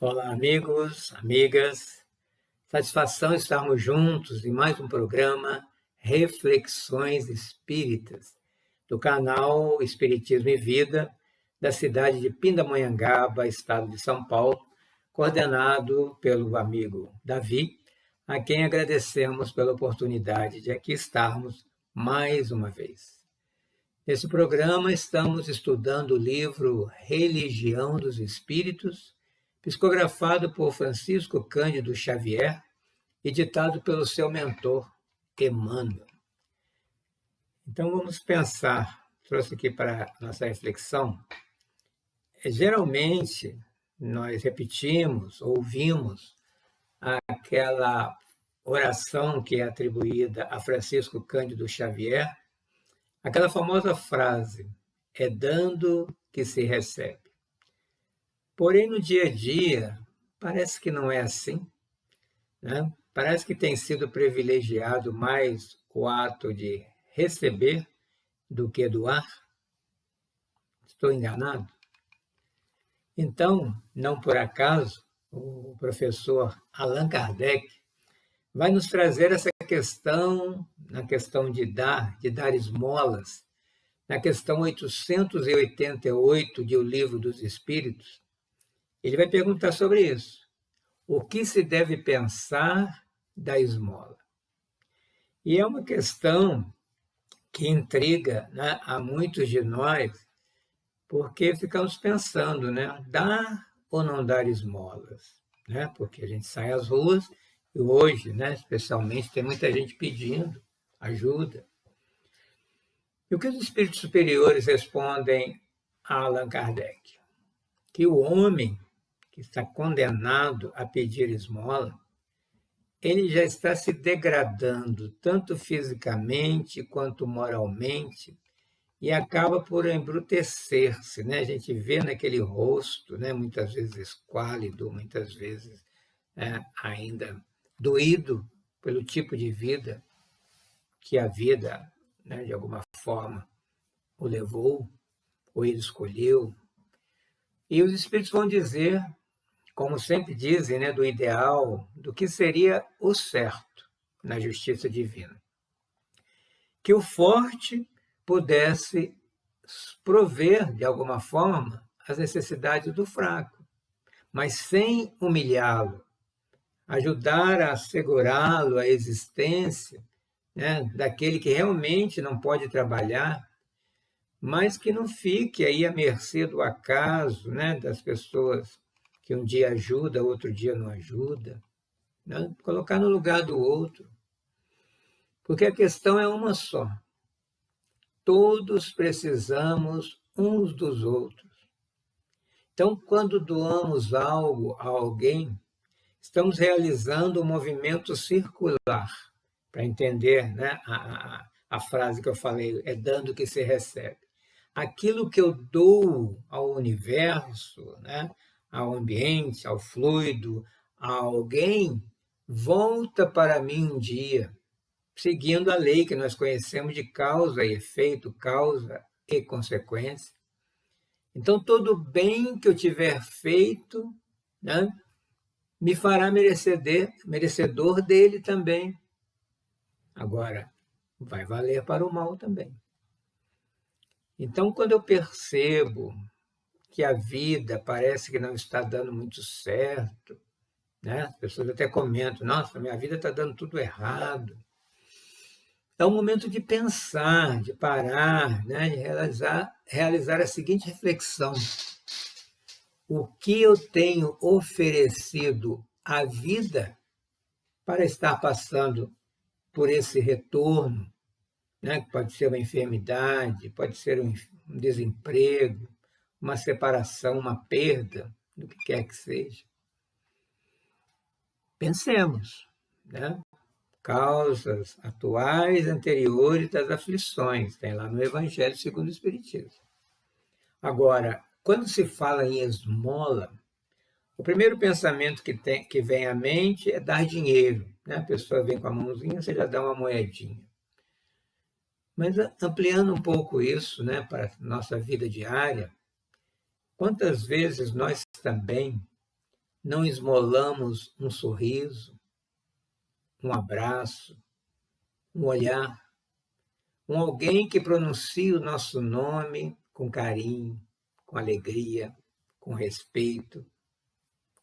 Olá, amigos, amigas. Satisfação estarmos juntos em mais um programa Reflexões Espíritas, do canal Espiritismo e Vida, da cidade de Pindamonhangaba, estado de São Paulo, coordenado pelo amigo Davi, a quem agradecemos pela oportunidade de aqui estarmos mais uma vez. Nesse programa estamos estudando o livro Religião dos Espíritos, psicografado por Francisco Cândido Xavier e ditado pelo seu mentor, Emmanuel. Então vamos pensar, trouxe aqui para a nossa reflexão. Geralmente nós repetimos, ouvimos aquela oração que é atribuída a Francisco Cândido Xavier, aquela famosa frase, é dando que se recebe. Porém, no dia a dia, parece que não é assim, né? Parece que tem sido privilegiado mais o ato de receber do que doar. Estou enganado? Então, não por acaso, o professor Allan Kardec vai nos trazer essa questão, na questão de dar esmolas, na questão 888 de O Livro dos Espíritos. Ele vai perguntar sobre isso. O que se deve pensar da esmola? E é uma questão que intriga, né, a muitos de nós, porque ficamos pensando, né, dar ou não dar esmolas? Né? Porque a gente sai às ruas e hoje, né, especialmente, tem muita gente pedindo ajuda. E o que os espíritos superiores respondem a Allan Kardec? Que o homem que está condenado a pedir esmola, ele já está se degradando, tanto fisicamente quanto moralmente, e acaba por embrutecer-se, né? A gente vê naquele rosto, né? Muitas vezes esquálido, muitas vezes ainda doído pelo tipo de vida que a vida, né, de alguma forma, o levou, ou ele escolheu. E os espíritos vão dizer, como sempre dizem, né, do ideal, do que seria o certo na justiça divina. Que o forte pudesse prover, de alguma forma, as necessidades do fraco, mas sem humilhá-lo, ajudar a assegurá-lo a existência, né, daquele que realmente não pode trabalhar, mas que não fique aí à mercê do acaso, né, das pessoas que um dia ajuda, outro dia não ajuda, né? Colocar no lugar do outro. Porque a questão é uma só. Todos precisamos uns dos outros. Então, quando doamos algo a alguém, estamos realizando um movimento circular, para entender, né, a frase que eu falei, é dando que se recebe. Aquilo que eu dou ao universo, né, ao ambiente, ao fluido, a alguém, volta para mim um dia, seguindo a lei que nós conhecemos de causa e efeito, causa e consequência. Então, todo bem que eu tiver feito, né, me fará merecedor dele também. Agora, vai valer para o mal também. Então, quando eu percebo que a vida parece que não está dando muito certo, né? As pessoas até comentam, nossa, minha vida está dando tudo errado. É um momento de pensar, de parar, né? De realizar a seguinte reflexão. O que eu tenho oferecido à vida para estar passando por esse retorno, né? Pode ser uma enfermidade, pode ser um desemprego, uma separação, uma perda, do que quer que seja. Pensemos, né? Causas atuais anteriores das aflições, tem lá no Evangelho segundo o Espiritismo. Agora, quando se fala em esmola, o primeiro pensamento que vem à mente é dar dinheiro, né? A pessoa vem com a mãozinha, você já dá uma moedinha. Mas ampliando um pouco isso, né, para a nossa vida diária, quantas vezes nós também não esmolamos um sorriso, um abraço, um olhar, alguém que pronuncie o nosso nome com carinho, com alegria, com respeito,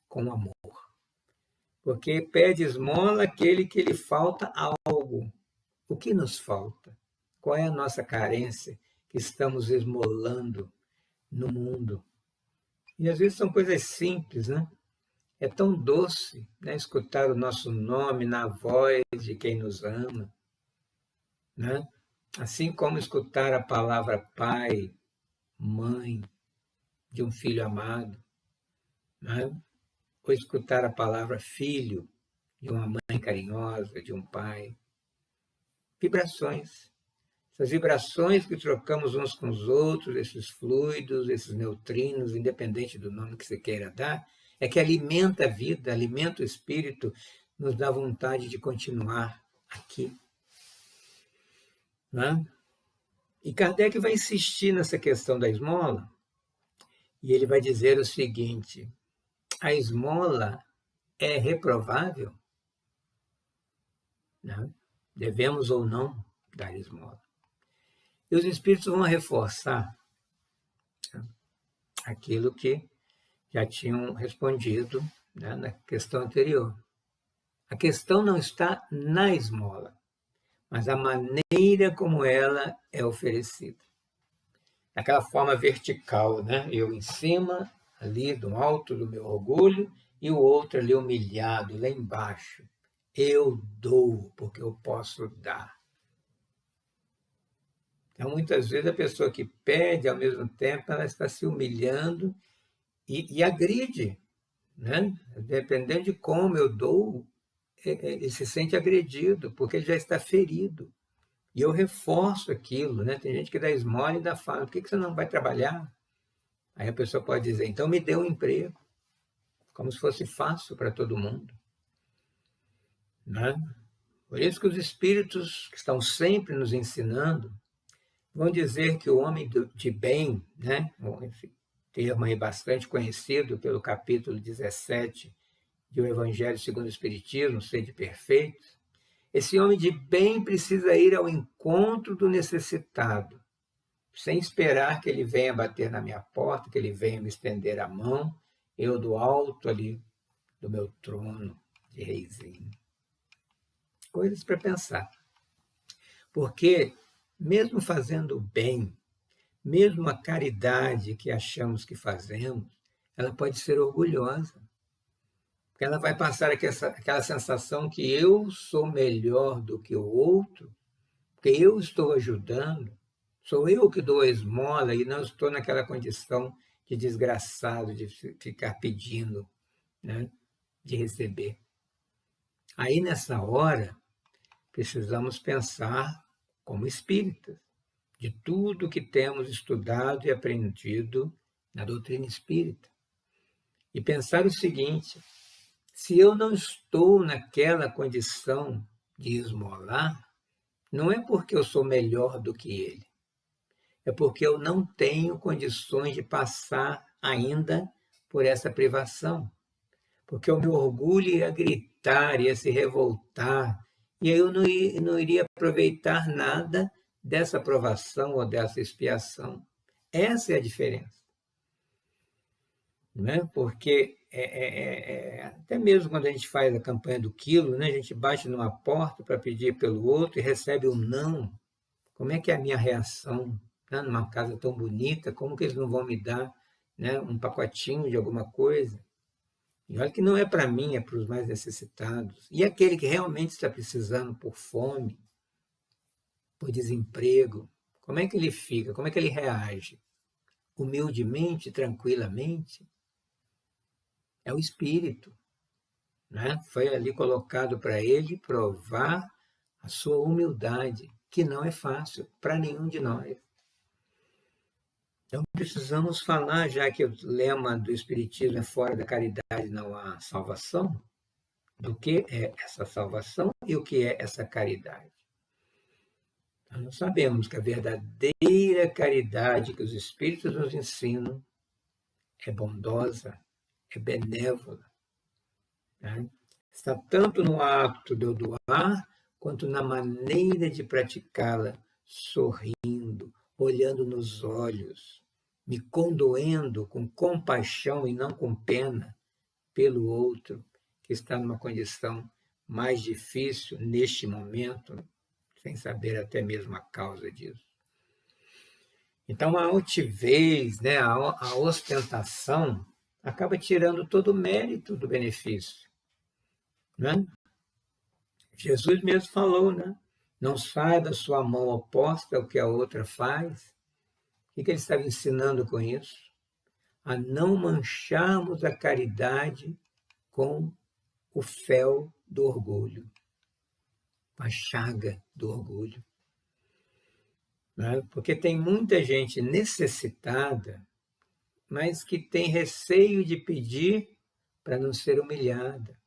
com amor. Porque pede esmola aquele que lhe falta algo. O que nos falta? Qual é a nossa carência que estamos esmolando no mundo? E às vezes são coisas simples, né? É tão doce, né, escutar o nosso nome na voz de quem nos ama, né? Assim como escutar a palavra pai, mãe, de um filho amado, né? Ou escutar a palavra filho, de uma mãe carinhosa, de um pai. Vibrações. Essas vibrações que trocamos uns com os outros, esses fluidos, esses neutrinos, independente do nome que você queira dar, é que alimenta a vida, alimenta o espírito, nos dá vontade de continuar aqui. Né? E Kardec vai insistir nessa questão da esmola, e ele vai dizer o seguinte: a esmola é reprovável? Né? Devemos ou não dar esmola? E os espíritos vão reforçar aquilo que já tinham respondido, né, na questão anterior. A questão não está na esmola, mas a maneira como ela é oferecida. Daquela forma vertical, né? Eu em cima, ali do alto do meu orgulho, e o outro ali humilhado, lá embaixo. Eu dou porque eu posso dar. Então, muitas vezes, a pessoa que pede, ao mesmo tempo, ela está se humilhando e agride, né? Dependendo de como eu dou, ele se sente agredido, porque ele já está ferido. E eu reforço aquilo, né? Tem gente que dá esmola e ainda fala: por que você não vai trabalhar? Aí a pessoa pode dizer: então me dê um emprego, como se fosse fácil para todo mundo. Né? Por isso que os espíritos que estão sempre nos ensinando vão dizer que o homem de bem, né? Esse termo aí bastante conhecido pelo capítulo 17 do Evangelho segundo o Espiritismo, Sede Perfeitos, esse homem de bem precisa ir ao encontro do necessitado, sem esperar que ele venha bater na minha porta, que ele venha me estender a mão, eu do alto ali do meu trono de reizinho. Coisas para pensar. Porque, mesmo fazendo o bem, mesmo a caridade que achamos que fazemos, ela pode ser orgulhosa. Porque ela vai passar aquela sensação que eu sou melhor do que o outro, porque eu estou ajudando, sou eu que dou a esmola e não estou naquela condição de desgraçado, de ficar pedindo, né, de receber. Aí, nessa hora, precisamos pensar como espíritas, de tudo que temos estudado e aprendido na doutrina espírita. E pensar o seguinte: se eu não estou naquela condição de esmolar, não é porque eu sou melhor do que ele, é porque eu não tenho condições de passar ainda por essa privação. Porque o meu orgulho ia gritar, ia se revoltar, e aí eu não iria aproveitar nada dessa provação ou dessa expiação. Essa é a diferença. Né? Porque até mesmo quando a gente faz a campanha do quilo, né, a gente bate numa porta para pedir pelo outro e recebe um não. Como é que é a minha reação? Né? Numa casa tão bonita, como que eles não vão me dar, né, um pacotinho de alguma coisa? E olha que não é para mim, é para os mais necessitados. E aquele que realmente está precisando por fome, por desemprego, como é que ele fica? Como é que ele reage? Humildemente, tranquilamente? É o espírito, né? Foi ali colocado para ele provar a sua humildade, que não é fácil para nenhum de nós. Então precisamos falar, já que o lema do Espiritismo é fora da caridade não há salvação, do que é essa salvação e o que é essa caridade. Nós sabemos que a verdadeira caridade que os Espíritos nos ensinam é bondosa, é benévola, né? Está tanto no ato de eu doar, quanto na maneira de praticá-la, sorrindo, olhando nos olhos, me condoendo com compaixão e não com pena pelo outro que está numa condição mais difícil neste momento, sem saber até mesmo a causa disso. Então, a altivez, né, a ostentação, acaba tirando todo o mérito do benefício, né? Jesus mesmo falou, né? Não sai da sua mão oposta ao que a outra faz. O que ele estava ensinando com isso? A não mancharmos a caridade com o fel do orgulho, a chaga do orgulho. Né? Porque tem muita gente necessitada, mas que tem receio de pedir para não ser humilhada.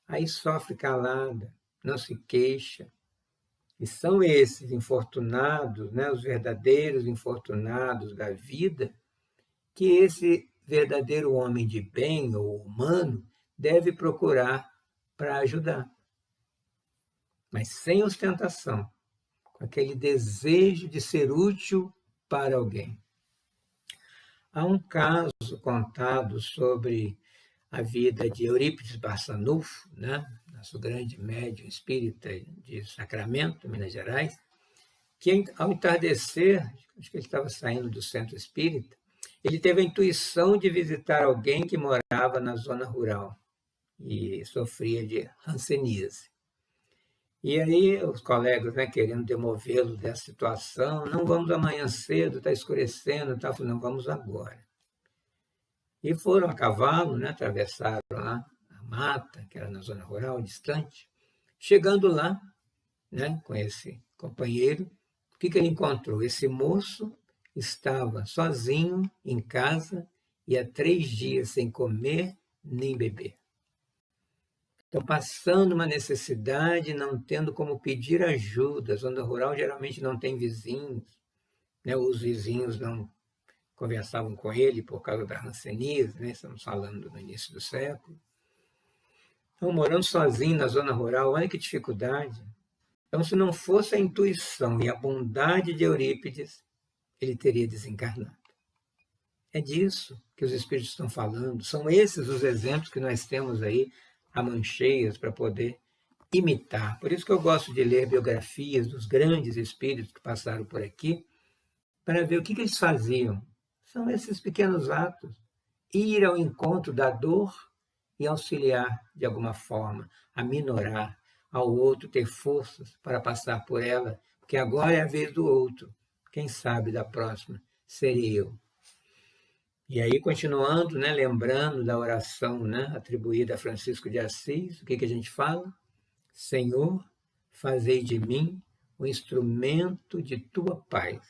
Aí sofre calada, não se queixa. E são esses infortunados, né, os verdadeiros infortunados da vida, que esse verdadeiro homem de bem ou humano deve procurar para ajudar. Mas sem ostentação, com aquele desejo de ser útil para alguém. Há um caso contado sobre a vida de Eurípides Barçanufo, né? Nosso grande médium espírita de Sacramento, Minas Gerais, que ao entardecer, acho que ele estava saindo do centro espírita, ele teve a intuição de visitar alguém que morava na zona rural e sofria de hanseníase. E aí os colegas, né, querendo demovê-lo dessa situação, não vamos amanhã cedo, está escurecendo, tá? Não, vamos agora. E foram a cavalo, né, atravessaram lá a mata, que era na zona rural, distante. Chegando lá, né, com esse companheiro, o que ele encontrou? Esse moço estava sozinho em casa e há 3 dias sem comer nem beber. Estão passando uma necessidade, não tendo como pedir ajuda. A zona rural geralmente não tem vizinhos, né? Os vizinhos não conversavam com ele por causa da hanseníase, né? Estamos falando no início do século. Estão morando sozinhos na zona rural, olha que dificuldade. Então, se não fosse a intuição e a bondade de Eurípides, ele teria desencarnado. É disso que os espíritos estão falando. São esses os exemplos que nós temos aí a mancheias para poder imitar. Por isso que eu gosto de ler biografias dos grandes espíritos que passaram por aqui, para ver o que eles faziam. São esses pequenos atos. Ir ao encontro da dor e auxiliar, de alguma forma, a minorar, ao outro ter forças para passar por ela, porque agora é a vez do outro. Quem sabe da próxima serei eu. E aí, continuando, né, lembrando da oração, né, atribuída a Francisco de Assis, o que a gente fala? Senhor, fazei de mim o instrumento de tua paz.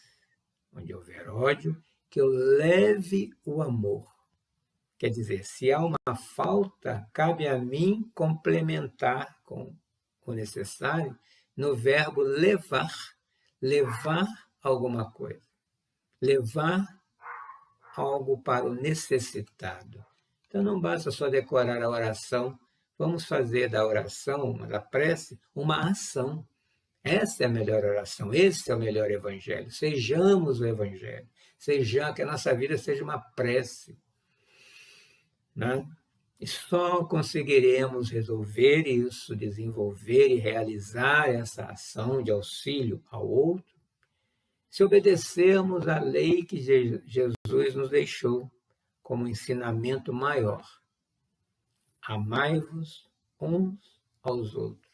Onde houver ódio, que eu leve o amor. Quer dizer, se há uma falta, cabe a mim complementar com o necessário no verbo levar. Levar alguma coisa. Levar algo para o necessitado. Então não basta só decorar a oração, vamos fazer da oração, da prece, uma ação. Essa é a melhor oração, esse é o melhor evangelho. Sejamos o evangelho, que a nossa vida seja uma prece. Né? E só conseguiremos resolver isso, desenvolver e realizar essa ação de auxílio ao outro, se obedecermos à lei que Jesus nos deixou como ensinamento maior. Amai-vos uns aos outros.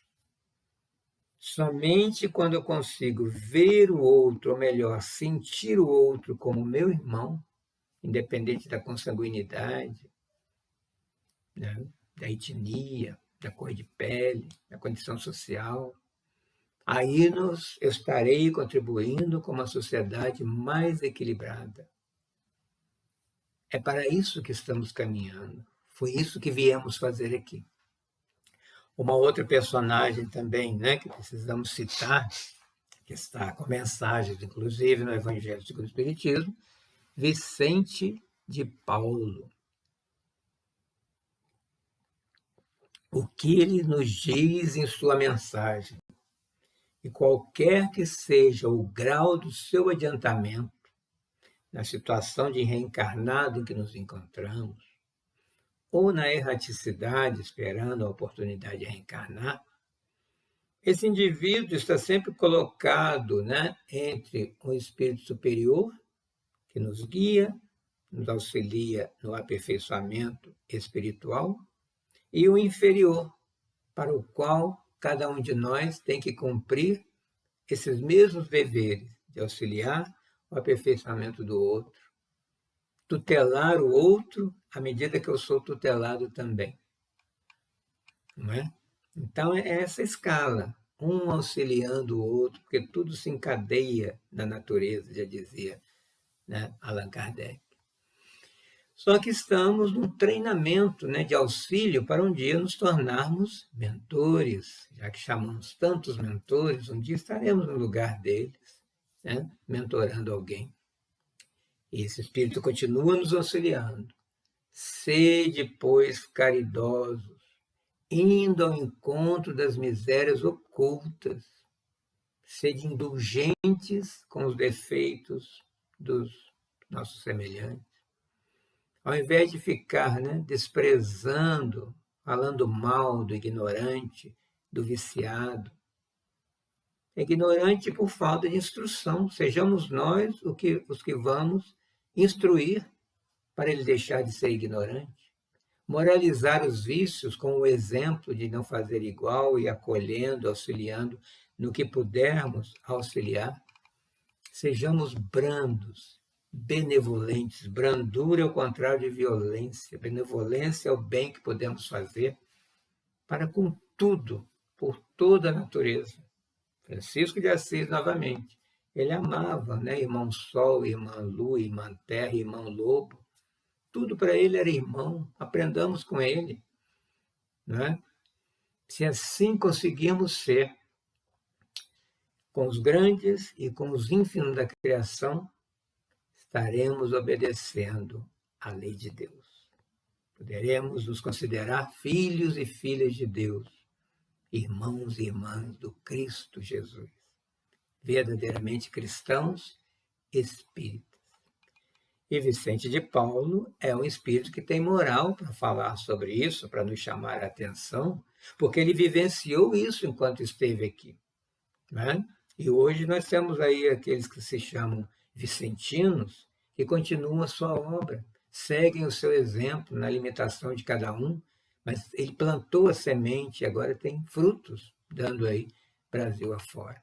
Somente quando eu consigo ver o outro, ou melhor, sentir o outro como meu irmão, independente da consanguinidade, né, da etnia, da cor de pele, da condição social, aí eu estarei contribuindo com uma sociedade mais equilibrada. É para isso que estamos caminhando. Foi isso que viemos fazer aqui. Uma outra personagem também, né, que precisamos citar, que está com mensagens, inclusive, no Evangelho segundo o Espiritismo, Vicente de Paulo. o que ele nos diz em sua mensagem. E qualquer que seja o grau do seu adiantamento na situação de reencarnado em que nos encontramos, ou na erraticidade esperando a oportunidade de reencarnar, esse indivíduo está sempre colocado, né, entre um espírito superior, que nos guia, nos auxilia no aperfeiçoamento espiritual, e o inferior, para o qual cada um de nós tem que cumprir esses mesmos deveres de auxiliar o aperfeiçoamento do outro, tutelar o outro à medida que eu sou tutelado também. Não é? Então, é essa escala, um auxiliando o outro, porque tudo se encadeia na natureza, já dizia, né, Allan Kardec. Só que estamos num treinamento, né, de auxílio para um dia nos tornarmos mentores, já que chamamos tantos mentores, um dia estaremos no lugar deles, né, mentorando alguém. E esse Espírito continua nos auxiliando. Sede, pois, caridosos, indo ao encontro das misérias ocultas, sede indulgentes com os defeitos dos nossos semelhantes. Ao invés de ficar, né, desprezando, falando mal do ignorante, do viciado. Ignorante por falta de instrução. Sejamos nós os que vamos instruir para ele deixar de ser ignorante. Moralizar os vícios com o exemplo de não fazer igual e acolhendo, auxiliando no que pudermos auxiliar. Sejamos brandos, benevolentes. Brandura é o contrário de violência. Benevolência é o bem que podemos fazer para com tudo, por toda a natureza. Francisco de Assis, novamente, ele amava, né, irmão Sol, irmã Lua, irmã Terra, irmão Lobo. Tudo para ele era irmão. Aprendamos com ele. Né? Se assim conseguirmos ser com os grandes e com os ínfimos da criação, estaremos obedecendo à lei de Deus. Poderemos nos considerar filhos e filhas de Deus, irmãos e irmãs do Cristo Jesus, verdadeiramente cristãos espíritas. E Vicente de Paulo é um espírito que tem moral para falar sobre isso, para nos chamar a atenção, porque ele vivenciou isso enquanto esteve aqui. Né? E hoje nós temos aí aqueles que se chamam vicentinos, que continuam a sua obra, seguem o seu exemplo na limitação de cada um, mas ele plantou a semente e agora tem frutos, dando aí Brasil afora.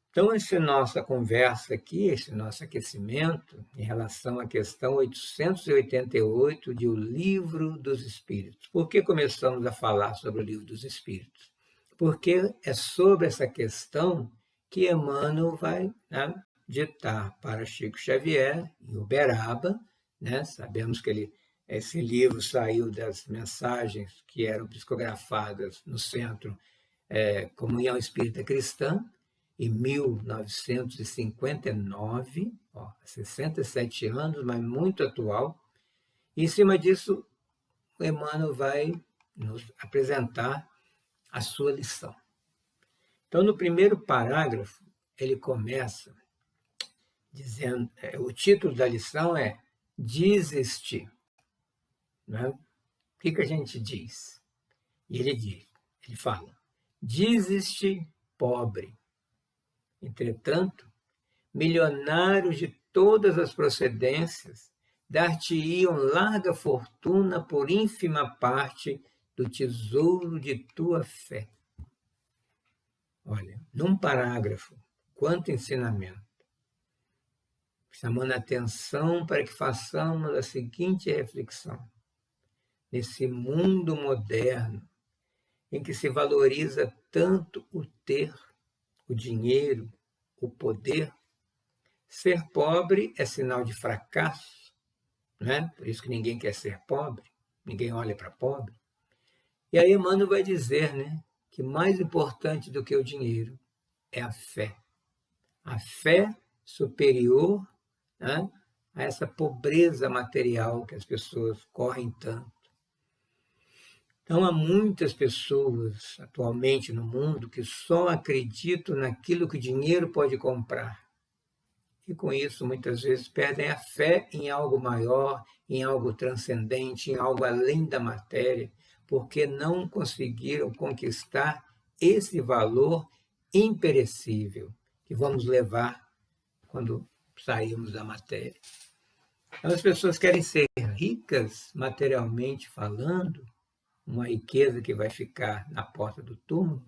Então, essa nossa conversa aqui, esse nosso aquecimento, em relação à questão 888 de O Livro dos Espíritos. Por que começamos a falar sobre o Livro dos Espíritos? Porque é sobre essa questão que Emmanuel vai, né, ditar para Chico Xavier em Uberaba. Né? Sabemos que esse livro saiu das mensagens que eram psicografadas no Centro Comunhão Espírita Cristã, em 1959, 67 anos, mas muito atual. E, em cima disso, o Emmanuel vai nos apresentar a sua lição. Então, no primeiro parágrafo, ele começa dizendo, o título da lição é Desistir. Né? O que a gente diz? E ele fala, desiste pobre. Entretanto, milionários de todas as procedências dar-te-iam larga fortuna por ínfima parte do tesouro de tua fé. Olha, num parágrafo, quanto ensinamento, chamando a atenção para que façamos a seguinte reflexão. Nesse mundo moderno, em que se valoriza tanto o ter, o dinheiro, o poder, ser pobre é sinal de fracasso, né? Por isso que ninguém quer ser pobre, ninguém olha para pobre. E aí Emmanuel vai dizer, né, que mais importante do que o dinheiro é a fé superior, né, a essa pobreza material que as pessoas correm tanto. Então, há muitas pessoas atualmente no mundo que só acreditam naquilo que o dinheiro pode comprar. E com isso, muitas vezes, perdem a fé em algo maior, em algo transcendente, em algo além da matéria, porque não conseguiram conquistar esse valor imperecível que vamos levar quando sairmos da matéria. Então, as pessoas querem ser ricas materialmente falando, uma riqueza que vai ficar na porta do túmulo,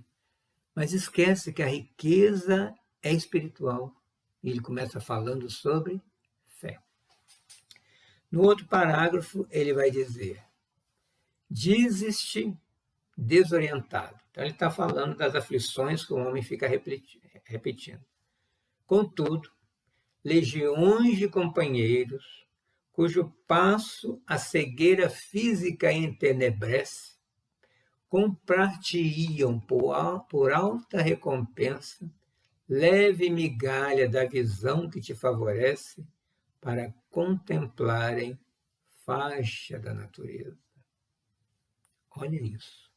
mas esquece que a riqueza é espiritual. E ele começa falando sobre fé. No outro parágrafo, ele vai dizer: dizes-te desorientado. Então, ele está falando das aflições que o homem fica repetindo. Contudo, legiões de companheiros, cujo passo a cegueira física entenebrece, comprar-te-iam por alta recompensa leve migalha da visão que te favorece para contemplarem faixa da natureza. Olha isso.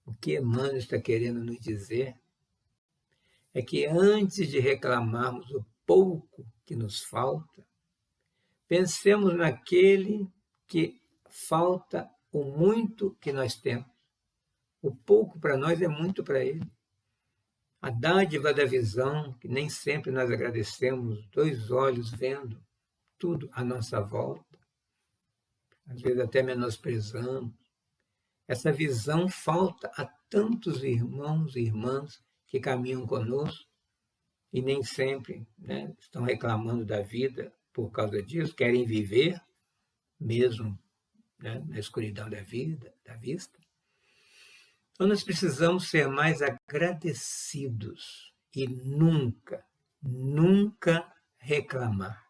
O que Emmanuel está querendo nos dizer é que antes de reclamarmos o pouco que nos falta, pensemos naquele que falta o muito que nós temos. O pouco para nós é muito para ele. A dádiva da visão, que nem sempre nós agradecemos, 2 olhos vendo tudo à nossa volta, às vezes até menosprezamos. Essa visão falta a tantos irmãos e irmãs que caminham conosco e nem sempre, né, estão reclamando da vida por causa disso, querem viver mesmo, né, na escuridão da vida, da vista. Então, nós precisamos ser mais agradecidos e nunca, nunca reclamar,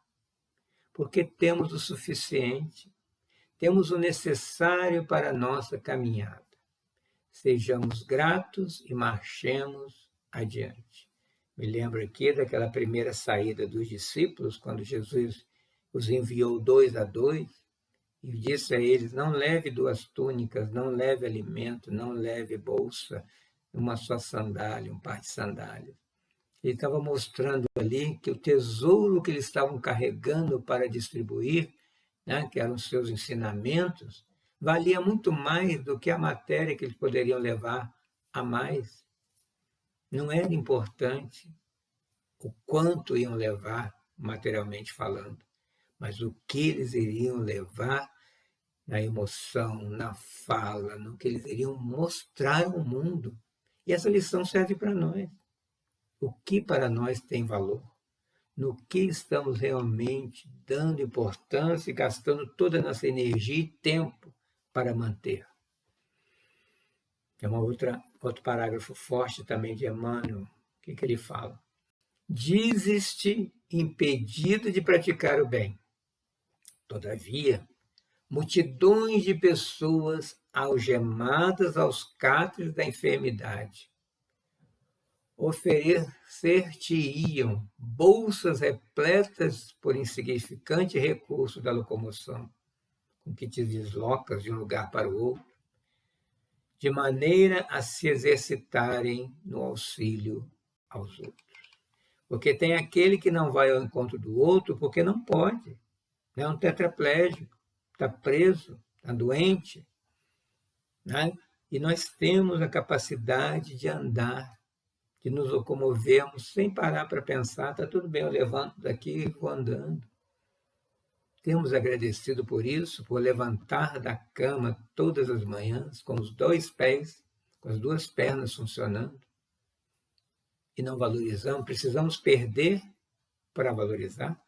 porque temos o suficiente, temos o necessário para a nossa caminhada. Sejamos gratos e marchemos adiante. Me lembro aqui daquela primeira saída dos discípulos, quando Jesus os enviou 2 a 2, e disse a eles: não leve 2 túnicas, não leve alimento, não leve bolsa, uma só sandália, um par de sandálias. Ele estava mostrando ali que o tesouro que eles estavam carregando para distribuir, né, que eram os seus ensinamentos, valia muito mais do que a matéria que eles poderiam levar a mais. Não era importante o quanto iam levar, materialmente falando, mas o que eles iriam levar na emoção, na fala, no que eles iriam mostrar ao mundo. E essa lição serve para nós. O que para nós tem valor? No que estamos realmente dando importância e gastando toda a nossa energia e tempo para manter? É outro parágrafo forte também de Emmanuel. O que ele fala? Dizes-te impedido de praticar o bem. Todavia, multidões de pessoas algemadas aos cátaros da enfermidade oferecer-te-iam bolsas repletas por insignificante recurso da locomoção, com que te deslocas de um lugar para o outro, de maneira a se exercitarem no auxílio aos outros. Porque tem aquele que não vai ao encontro do outro porque não pode, é um tetraplégico, está preso, está doente, né? E nós temos a capacidade de andar, de nos locomovermos sem parar para pensar: está tudo bem, eu levanto daqui e vou andando. Temos agradecido por isso, por levantar da cama todas as manhãs com os 2 pés, com as 2 pernas funcionando. E não valorizamos, precisamos perder para valorizar.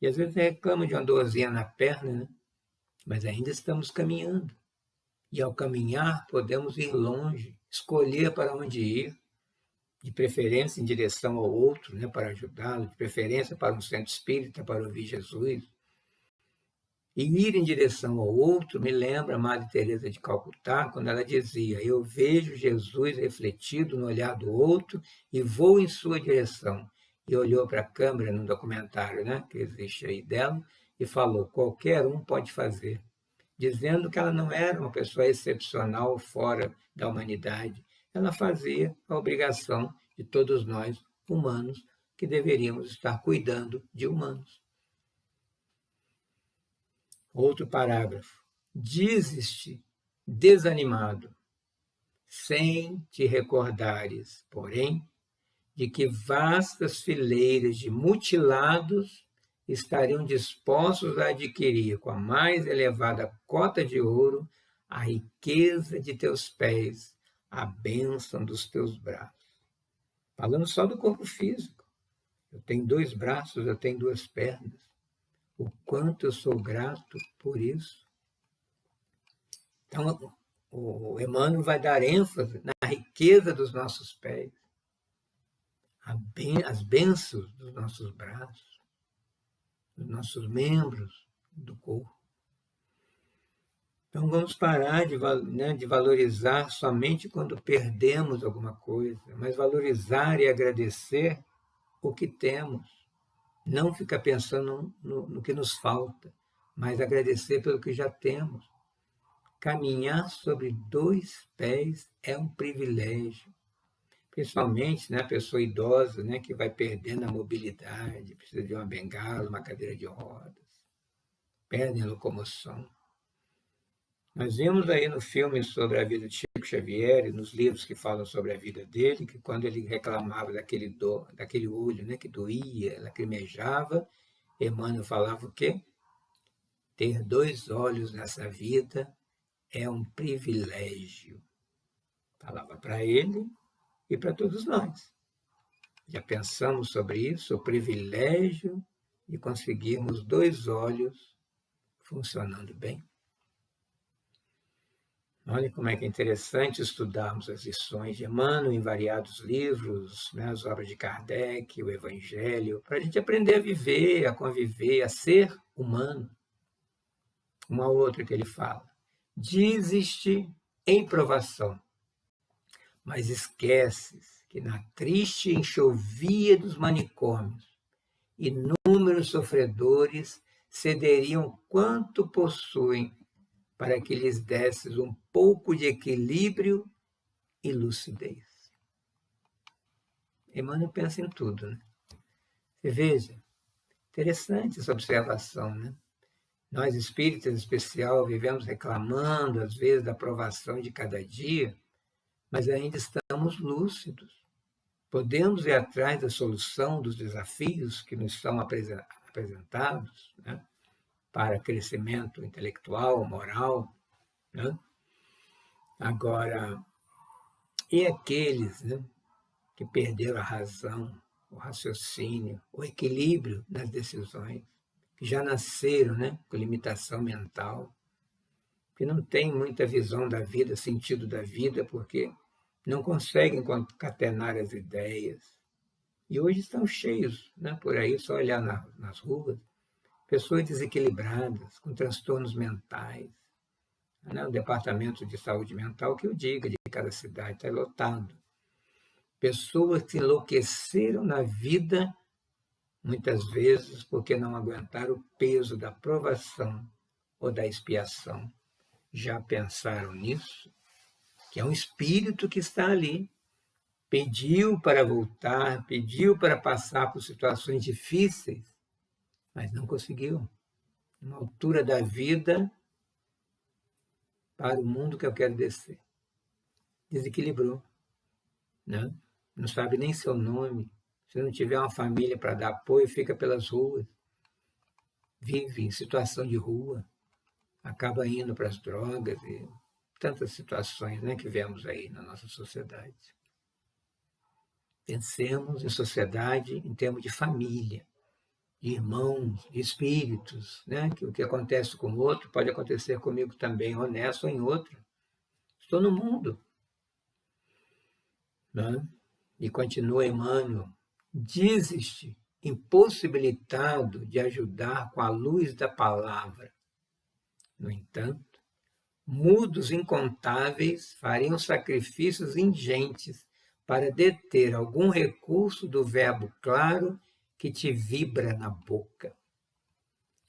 E às vezes reclama de uma dorzinha na perna, né? Mas ainda estamos caminhando. E ao caminhar podemos ir longe, escolher para onde ir, de preferência em direção ao outro, né, para ajudá-lo, de preferência para um centro espírita, para ouvir Jesus. E ir em direção ao outro me lembra a Madre Teresa de Calcutá, quando ela dizia: eu vejo Jesus refletido no olhar do outro e vou em sua direção. E olhou para a câmera num documentário, né, que existe aí dela, e falou: qualquer um pode fazer. dizendo que ela não era uma pessoa excepcional fora da humanidade. Ela fazia a obrigação de todos nós, humanos, que deveríamos estar cuidando de humanos. Outro parágrafo. Dizes-te desanimado, sem te recordares, porém, de que vastas fileiras de mutilados estariam dispostos a adquirir com a mais elevada cota de ouro a riqueza de teus pés, a bênção dos teus braços. Falando só do corpo físico. Eu tenho 2 braços, eu tenho 2 pernas. O quanto eu sou grato por isso. Então, o Emmanuel vai dar ênfase na riqueza dos nossos pés, as bênçãos dos nossos braços, dos nossos membros do corpo. Então, vamos parar de valorizar somente quando perdemos alguma coisa, mas valorizar e agradecer o que temos. Não ficar pensando no que nos falta, mas agradecer pelo que já temos. Caminhar sobre 2 pés é um privilégio, principalmente a pessoa idosa, que vai perdendo a mobilidade, precisa de uma bengala, uma cadeira de rodas, perdem a locomoção. Nós vimos aí no filme sobre a vida de Chico Xavier, nos livros que falam sobre a vida dele, que quando ele reclamava daquele olho, que doía, lacrimejava, Emmanuel falava o quê? Ter 2 olhos nessa vida é um privilégio. Falava para ele e para todos nós. Já pensamos sobre isso, o privilégio de conseguirmos 2 olhos funcionando bem. Olha como é que é interessante estudarmos as lições de Emmanuel em variados livros, as obras de Kardec, o Evangelho, para a gente aprender a viver, a conviver, a ser humano. Uma outra que ele fala. Dizes-te em provação, mas esqueces que na triste enxovia dos manicômios, inúmeros sofredores cederiam quanto possuem para que lhes desses um pouco de equilíbrio e lucidez. Emmanuel pensa em tudo, Você veja, interessante essa observação, Nós, espíritas em especial, vivemos reclamando, às vezes, da provação de cada dia, mas ainda estamos lúcidos. Podemos ir atrás da solução dos desafios que nos são apresentados, para crescimento intelectual, moral. Agora, e aqueles que perderam a razão, o raciocínio, o equilíbrio nas decisões, que já nasceram com limitação mental, que não têm muita visão da vida, sentido da vida, porque não conseguem concatenar as ideias. E hoje estão cheios, por aí, só olhar nas ruas, pessoas desequilibradas, com transtornos mentais. O departamento de saúde mental, que eu diga, de cada cidade, está lotado. Pessoas que enlouqueceram na vida, muitas vezes porque não aguentaram o peso da provação ou da expiação. Já pensaram nisso? Que é um espírito que está ali. Pediu para voltar, pediu para passar por situações difíceis, mas não conseguiu. Uma altura da vida para o mundo que eu quero descer. Desequilibrou. Não sabe nem seu nome. Se não tiver uma família para dar apoio, fica pelas ruas. Vive em situação de rua. Acaba indo para as drogas e tantas situações que vemos aí na nossa sociedade. Pensemos em sociedade em termos de família, de irmãos, de espíritos, que o que acontece com o outro pode acontecer comigo também, honesto ou em outro. Estou no mundo. E continua Emmanuel, dizes-te impossibilitado de ajudar com a luz da palavra. No entanto, mudos incontáveis fariam sacrifícios ingentes para deter algum recurso do verbo claro que te vibra na boca.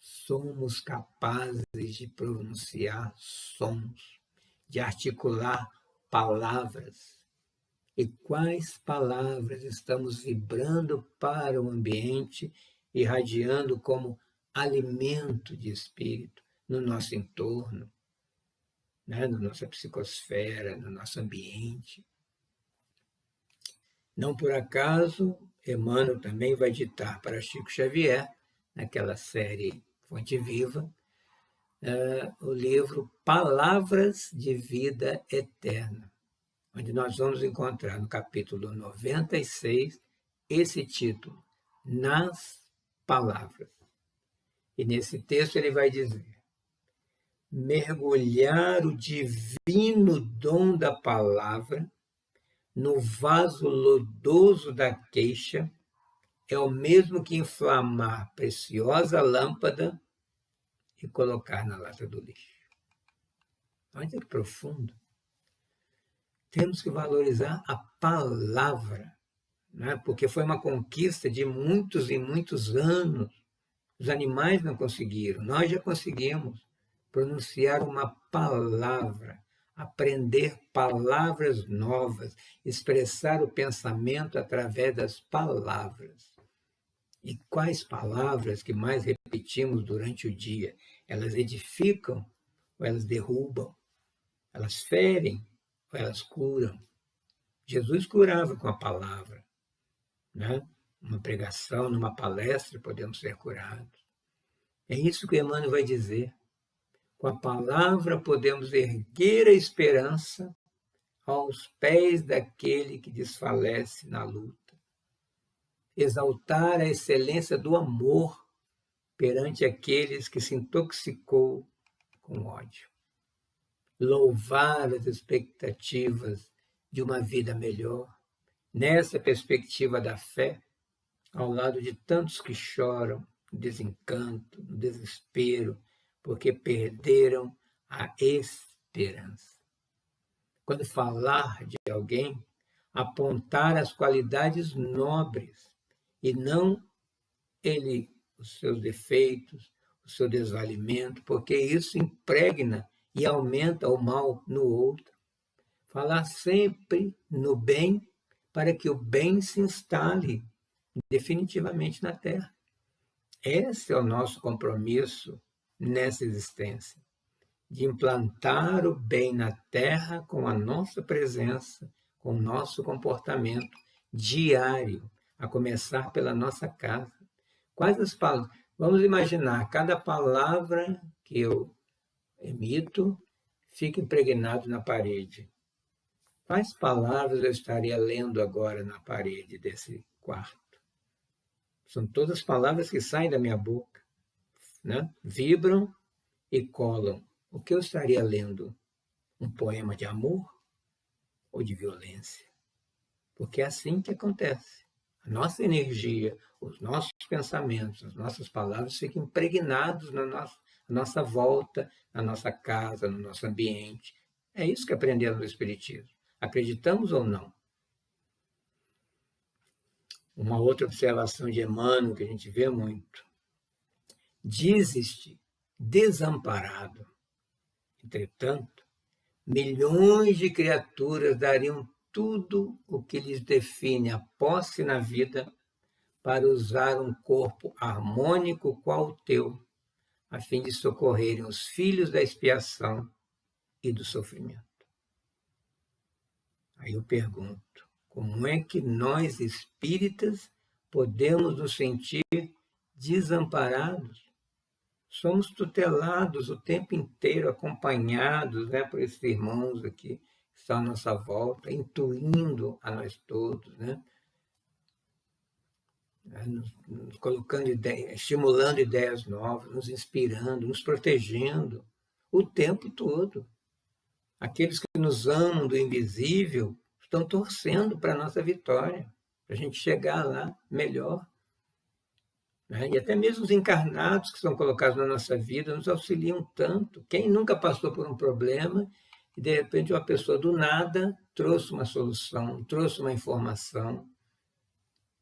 somos capazes de pronunciar sons, de articular palavras. E quais palavras estamos vibrando para o ambiente, irradiando como alimento de espírito no nosso entorno, né? Na nossa psicosfera, no nosso ambiente. Não por acaso, Emmanuel também vai ditar para Chico Xavier, naquela série Fonte Viva, o livro Palavras de Vida Eterna, onde nós vamos encontrar no capítulo 96 esse título, Nas Palavras. E nesse texto ele vai dizer: mergulhar o divino dom da palavra no vaso lodoso da queixa é o mesmo que inflamar preciosa lâmpada e colocar na lata do lixo. Olha que profundo. Temos que valorizar a palavra, né? Porque foi uma conquista de muitos e muitos anos. Os animais não conseguiram, nós já conseguimos pronunciar uma palavra, aprender palavras novas, expressar o pensamento através das palavras. E quais palavras que mais repetimos durante o dia? Elas edificam ou elas derrubam? Elas ferem ou elas curam? Jesus curava com a palavra, né? Numa pregação, numa palestra, podemos ser curados. É isso que Emmanuel vai dizer. Com a palavra podemos erguer a esperança aos pés daquele que desfalece na luta. Exaltar a excelência do amor perante aqueles que se intoxicou com ódio. Louvar as expectativas de uma vida melhor, nessa perspectiva da fé, ao lado de tantos que choram no desencanto, no desespero, porque perderam a esperança. Quando falar de alguém, apontar as qualidades nobres e não os seus defeitos, o seu desvalimento, porque isso impregna e aumenta o mal no outro. Falar sempre no bem para que o bem se instale definitivamente na Terra. Esse é o nosso compromisso nessa existência, de implantar o bem na Terra com a nossa presença, com o nosso comportamento diário, a começar pela nossa casa. Quais as palavras? Vamos imaginar, cada palavra que eu emito fica impregnado na parede. Quais palavras eu estaria lendo agora na parede desse quarto? São todas palavras que saem da minha boca, né? Vibram e colam. O que eu estaria lendo? Um poema de amor ou de violência? Porque é assim que acontece. A nossa energia, os nossos pensamentos, as nossas palavras ficam impregnados na nossa volta, na nossa casa, no nosso ambiente. É isso que aprendemos no Espiritismo. Acreditamos ou não? Uma outra observação de Emmanuel que a gente vê muito. Dizes-te desamparado. Entretanto, milhões de criaturas dariam tudo o que lhes define a posse na vida para usar um corpo harmônico qual o teu, a fim de socorrerem os filhos da expiação e do sofrimento. Aí eu pergunto, como é que nós espíritas podemos nos sentir desamparados? Somos tutelados o tempo inteiro, acompanhados, né, por esses irmãos aqui que estão à nossa volta, intuindo a nós todos, né? Nos colocando ideias, estimulando ideias novas, nos inspirando, nos protegendo o tempo todo. Aqueles que nos amam do invisível estão torcendo para a nossa vitória, para a gente chegar lá melhor. E até mesmo os encarnados que são colocados na nossa vida nos auxiliam tanto. Quem nunca passou por um problema e, de repente, uma pessoa do nada trouxe uma solução, trouxe uma informação,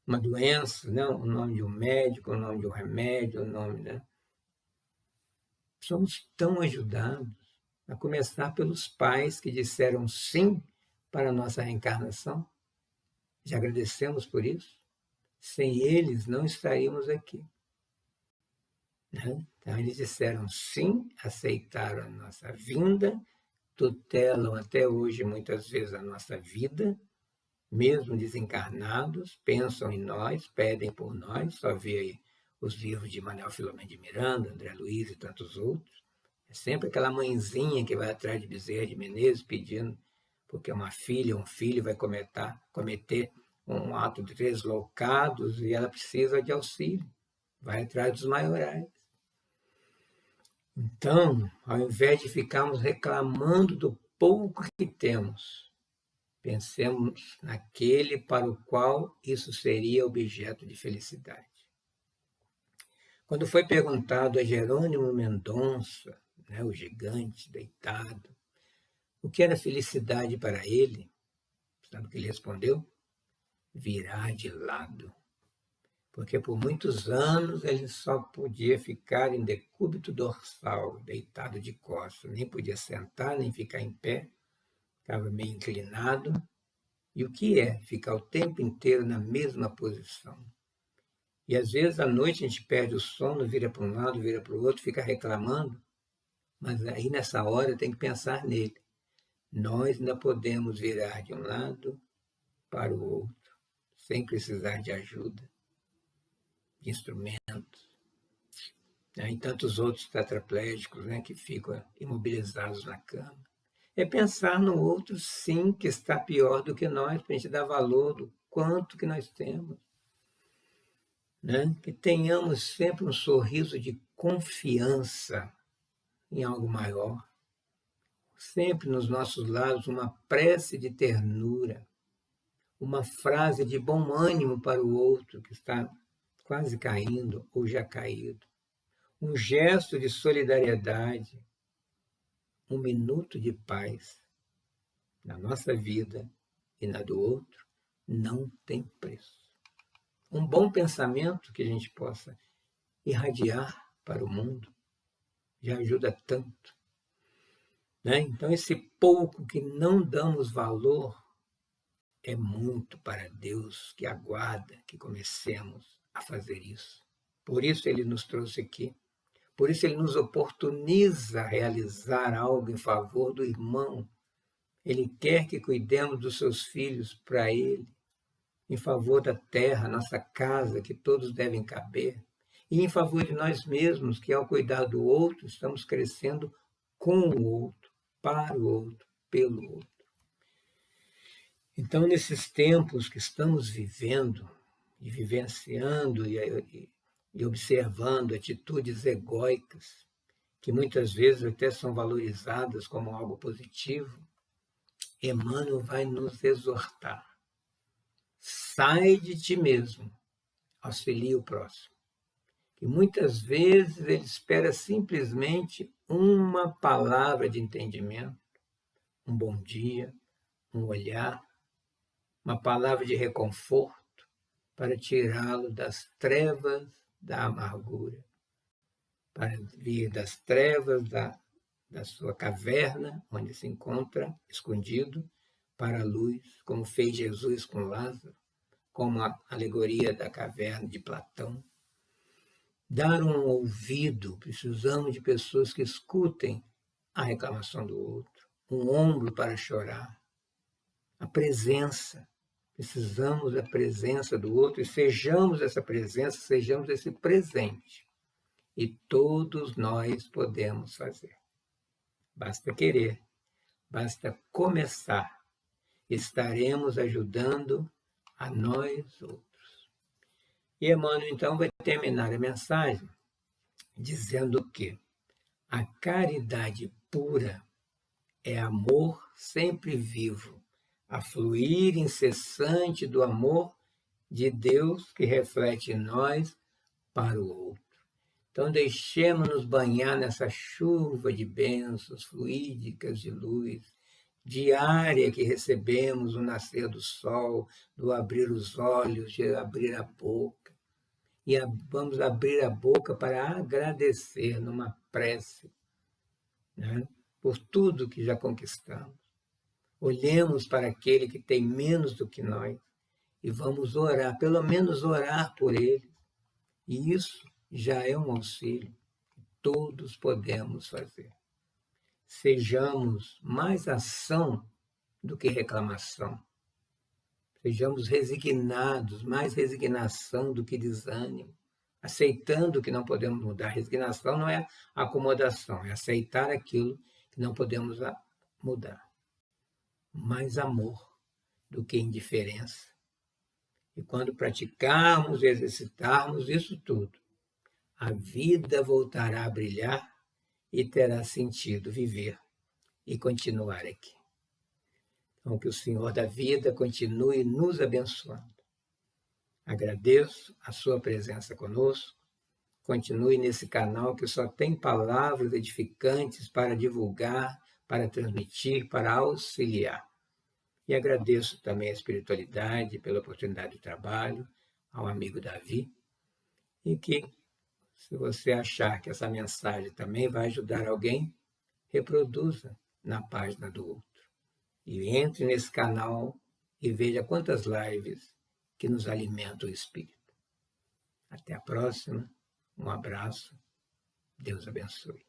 uma doença, né? O nome de um médico, o nome de um remédio, o nome, né? somos tão ajudados, a começar pelos pais que disseram sim para a nossa reencarnação. Já agradecemos por isso? Sem eles, não estaríamos aqui. Né? Então, eles disseram sim, aceitaram a nossa vinda, tutelam até hoje, muitas vezes, a nossa vida, mesmo desencarnados, pensam em nós, pedem por nós, só vê aí os livros de Manuel Filomeno de Miranda, André Luiz e tantos outros. É sempre aquela mãezinha que vai atrás de Bezerra de Menezes pedindo, porque uma filha, um filho vai cometer um ato de deslocados e ela precisa de auxílio, vai atrás dos maiorais. Então, ao invés de ficarmos reclamando do pouco que temos, pensemos naquele para o qual isso seria objeto de felicidade. Quando foi perguntado a Jerônimo Mendonça, né, o gigante deitado, o que era felicidade para ele, sabe o que ele respondeu? Virar de lado. Porque por muitos anos ele só podia ficar em decúbito dorsal, deitado de costas, nem podia sentar, nem ficar em pé, ficava meio inclinado. E o que é ficar o tempo inteiro na mesma posição? E às vezes à noite a gente perde o sono, vira para um lado, vira para o outro, fica reclamando, mas aí nessa hora tem que pensar nele. Nós ainda podemos virar de um lado para o outro, sem precisar de ajuda, de instrumentos, né? E tantos outros tetraplégicos, né, que ficam imobilizados na cama. É pensar no outro, sim, que está pior do que nós, para a gente dar valor do quanto que nós temos. Né? Que tenhamos sempre um sorriso de confiança em algo maior. Sempre nos nossos lábios uma prece de ternura, uma frase de bom ânimo para o outro que está quase caindo ou já caído, um gesto de solidariedade, um minuto de paz na nossa vida e na do outro não tem preço. Um bom pensamento que a gente possa irradiar para o mundo já ajuda tanto. Né? Então, esse pouco que não damos valor é muito para Deus, que aguarda que comecemos a fazer isso. Por isso ele nos trouxe aqui. Por isso ele nos oportuniza a realizar algo em favor do irmão. Ele quer que cuidemos dos seus filhos para ele, em favor da terra, nossa casa, que todos devem caber, e em favor de nós mesmos, que ao cuidar do outro, estamos crescendo com o outro, para o outro, pelo outro. Então, nesses tempos que estamos vivendo e vivenciando e observando atitudes egóicas, que muitas vezes até são valorizadas como algo positivo, Emmanuel vai nos exortar. Sai de ti mesmo, auxilia o próximo. Que muitas vezes ele espera simplesmente uma palavra de entendimento, um bom dia, um olhar, uma palavra de reconforto para tirá-lo das trevas da amargura, para vir das trevas da sua caverna, onde se encontra escondido, para a luz, como fez Jesus com Lázaro, como a alegoria da caverna de Platão. Dar um ouvido, precisamos de pessoas que escutem a reclamação do outro, um ombro para chorar, a presença. Precisamos da presença do outro e sejamos essa presença, sejamos esse presente. E todos nós podemos fazer. Basta querer, basta começar. Estaremos ajudando a nós outros. E Emmanuel, então, vai terminar a mensagem dizendo que a caridade pura é amor sempre vivo, a fluir incessante do amor de Deus que reflete em nós para o outro. Então, deixemos-nos banhar nessa chuva de bênçãos fluídicas de luz, diária que recebemos no nascer do sol, do abrir os olhos, de abrir a boca. e vamos abrir a boca para agradecer numa prece, né, por tudo que já conquistamos. Olhemos para aquele que tem menos do que nós e vamos orar, pelo menos orar por ele. E isso já é um auxílio que todos podemos fazer. Sejamos mais ação do que reclamação. Sejamos resignados, mais resignação do que desânimo, aceitando que não podemos mudar. Resignação não é acomodação, é aceitar aquilo que não podemos mudar. Mais amor do que indiferença. E quando praticarmos e exercitarmos isso tudo, a vida voltará a brilhar e terá sentido viver e continuar aqui. Então, que o Senhor da vida continue nos abençoando. Agradeço a sua presença conosco. Continue nesse canal que só tem palavras edificantes para divulgar, para transmitir, para auxiliar. E agradeço também a espiritualidade pela oportunidade de trabalho, ao amigo Davi, e que, se você achar que essa mensagem também vai ajudar alguém, reproduza na página do outro. E entre nesse canal e veja quantas lives que nos alimentam o espírito. Até a próxima, um abraço, Deus abençoe.